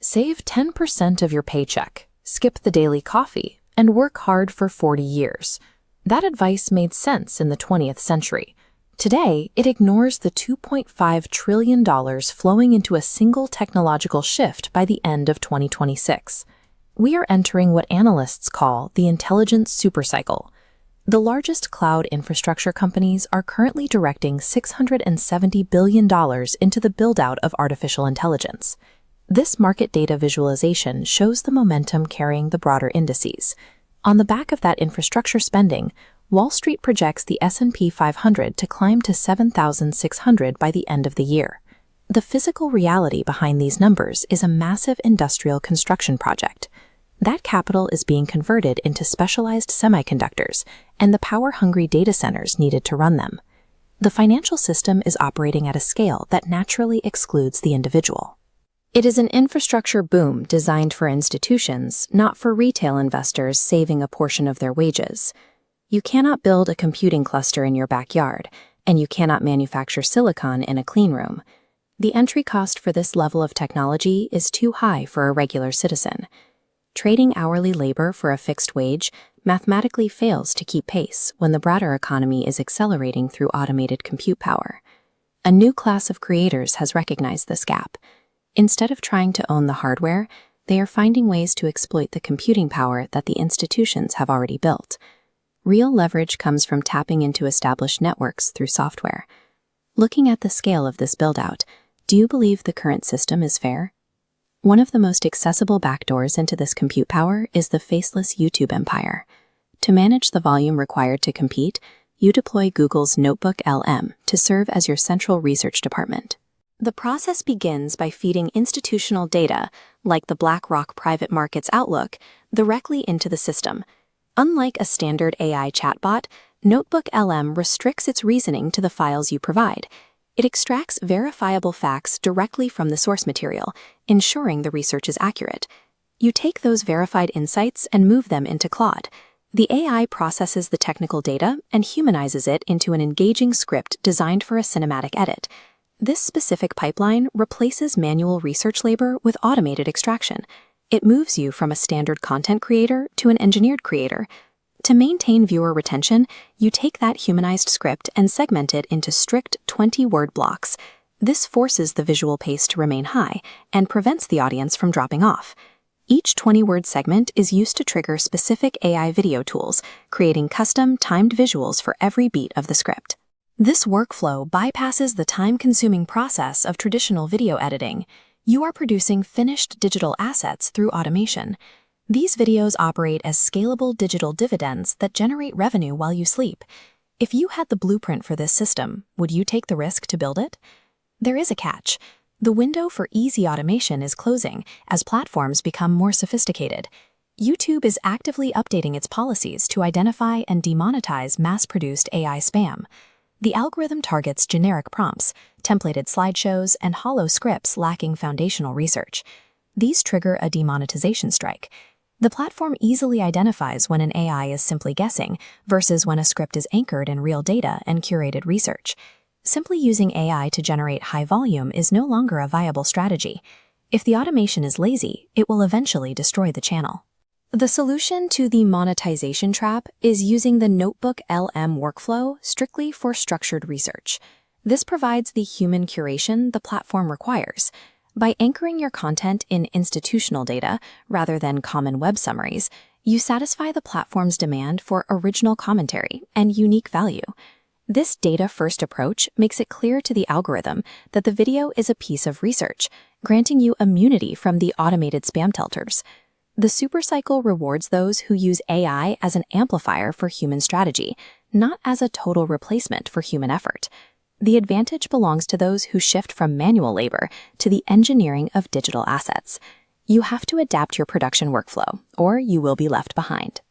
Save 10% of your paycheck, skip the daily coffee, and work hard for 40 years. That advice made sense in the 20th century. Today, it ignores the $2.5 trillion flowing into a single technological shift by the end of 2026. We are entering what analysts call the intelligent supercycle. The largest cloud infrastructure companies are currently directing $670 billion into the build-out of artificial intelligence. This market data visualization shows the momentum carrying the broader indices. On the back of that infrastructure spending, Wall Street projects the S&P 500 to climb to 7,600 by the end of the year. The physical reality behind these numbers is a massive industrial construction project. That capital is being converted into specialized semiconductors and the power-hungry data centers needed to run them. The financial system is operating at a scale that naturally excludes the individual. It is an infrastructure boom designed for institutions, not for retail investors saving a portion of their wages. You cannot build a computing cluster in your backyard, and you cannot manufacture silicon in a clean room. The entry cost for this level of technology is too high for a regular citizen. Trading hourly labor for a fixed wage mathematically fails to keep pace when the broader economy is accelerating through automated compute power. A new class of creators has recognized this gap. Instead of trying to own the hardware, they are finding ways to exploit the computing power that the institutions have already built. Real leverage comes from tapping into established networks through software. Looking at the scale of this build-out, do you believe the current system is fair? One of the most accessible backdoors into this compute power is the Faceless YouTube empire. To manage the volume required to compete, you deploy Google's NotebookLM to serve as your central research department. The process begins by feeding institutional data, like the BlackRock Private Markets Outlook, directly into the system. Unlike a standard AI chatbot, NotebookLM restricts its reasoning to the files you provide. It extracts verifiable facts directly from the source material, ensuring the research is accurate. You take those verified insights and move them into Claude. The AI processes the technical data and humanizes it into an engaging script designed for a cinematic edit. This specific pipeline replaces manual research labor with automated extraction. It moves you from a standard content creator to an engineered creator. To maintain viewer retention, you take that humanized script and segment it into strict 20-word blocks. This forces the visual pace to remain high and prevents the audience from dropping off. Each 20-word segment is used to trigger specific AI video tools, creating custom, timed visuals for every beat of the script. This workflow bypasses the time-consuming process of traditional video editing. You are producing finished digital assets through automation. These videos operate as scalable digital dividends that generate revenue while you sleep. If you had the blueprint for this system, would you take the risk to build it? There is a catch. The window for easy automation is closing as platforms become more sophisticated. YouTube is actively updating its policies to identify and demonetize mass-produced AI spam. The algorithm targets generic prompts, templated slideshows, and hollow scripts lacking foundational research. These trigger a demonetization strike. The platform easily identifies when an AI is simply guessing versus when a script is anchored in real data and curated research. Simply using AI to generate high volume is no longer a viable strategy. If the automation is lazy, it will eventually destroy the channel. The solution to the monetization trap is using the NotebookLM workflow strictly for structured research. This provides the human curation the platform requires. By anchoring your content in institutional data rather than common web summaries, you satisfy the platform's demand for original commentary and unique value. This data-first approach makes it clear to the algorithm that the video is a piece of research, granting you immunity from the automated spam filters. The supercycle rewards those who use AI as an amplifier for human strategy, not as a total replacement for human effort. The advantage belongs to those who shift from manual labor to the engineering of digital assets. You have to adapt your production workflow, or you will be left behind.